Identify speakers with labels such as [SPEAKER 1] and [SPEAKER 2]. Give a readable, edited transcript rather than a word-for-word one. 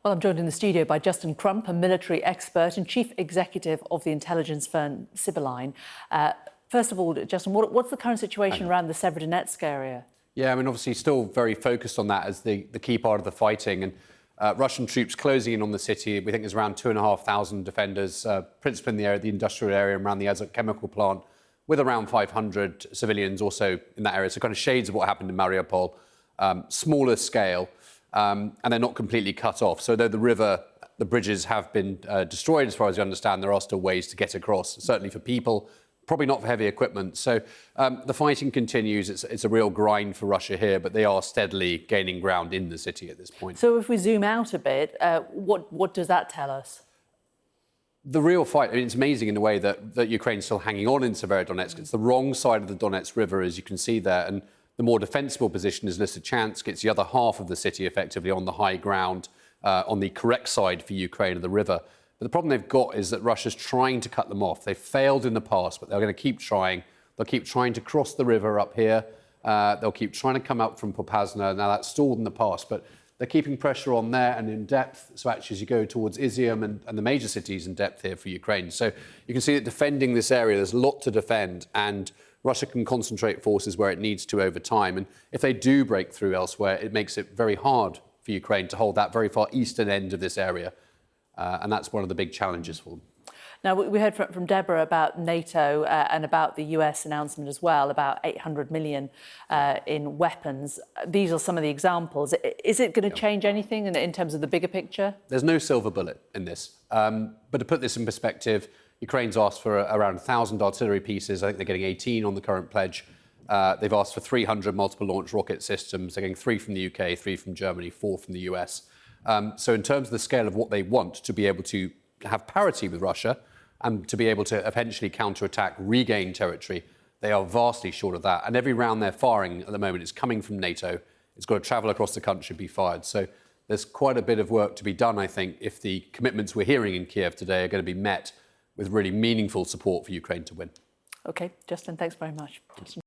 [SPEAKER 1] Well, I'm joined in the studio by Justin Crump, a military expert and chief executive of the intelligence firm Sibylline. First of all, Justin, what's the current situation around the Severodonetsk area?
[SPEAKER 2] Yeah, I mean, obviously still very focused on that as the key part of the fighting. And Russian troops closing in on the city. We think there's around 2,500 defenders, principally in the area, the industrial area around the Azot chemical plant, with around 500 civilians also in that area. So kind of shades of what happened in Mariupol, smaller scale, and they're not completely cut off. So though the bridges have been destroyed, as far as you understand, there are still ways to get across, certainly for people, probably not for heavy equipment. So the fighting continues. It's a real grind for Russia here, but they are steadily gaining ground in the city at this point.
[SPEAKER 1] So if we zoom out a bit, what does that tell us?
[SPEAKER 2] The real fight, I mean, it's amazing in the way that Ukraine's still hanging on in Severodonetsk. It's the wrong side of the Donetsk River, as you can see there. And the more defensible position is Lysychansk. It's the other half of the city, effectively, on the high ground, on the correct side for Ukraine of the river. But the problem they've got is that Russia's trying to cut them off. They've failed in the past, but they're going to keep trying. They'll keep trying to cross the river up here. They'll keep trying to come out from Popasna. Now, that's stalled in the past, but they're keeping pressure on there and in depth. So actually, as you go towards Izium and the major cities in depth here for Ukraine. So you can see that defending this area, there's a lot to defend, and Russia can concentrate forces where it needs to over time. And if they do break through elsewhere, it makes it very hard for Ukraine to hold that very far eastern end of this area. And that's one of the big challenges for them.
[SPEAKER 1] Now, we heard from Deborah about NATO and about the US announcement as well, about 800 million in weapons. These are some of the examples. Is it going to change anything in terms of the bigger picture?
[SPEAKER 2] There's no silver bullet in this. But to put this in perspective, Ukraine's asked for around 1,000 artillery pieces. I think they're getting 18 on the current pledge. They've asked for 300 multiple launch rocket systems. They're getting 3 from the UK, 3 from Germany, 4 from the US. So in terms of the scale of what they want to be able to have parity with Russia and to be able to eventually counterattack, regain territory, they are vastly short of that. And every round they're firing at the moment is coming from NATO. It's got to travel across the country, be fired. So there's quite a bit of work to be done, I think, if the commitments we're hearing in Kiev today are going to be met with really meaningful support for Ukraine to win.
[SPEAKER 1] OK, Justin, thanks very much.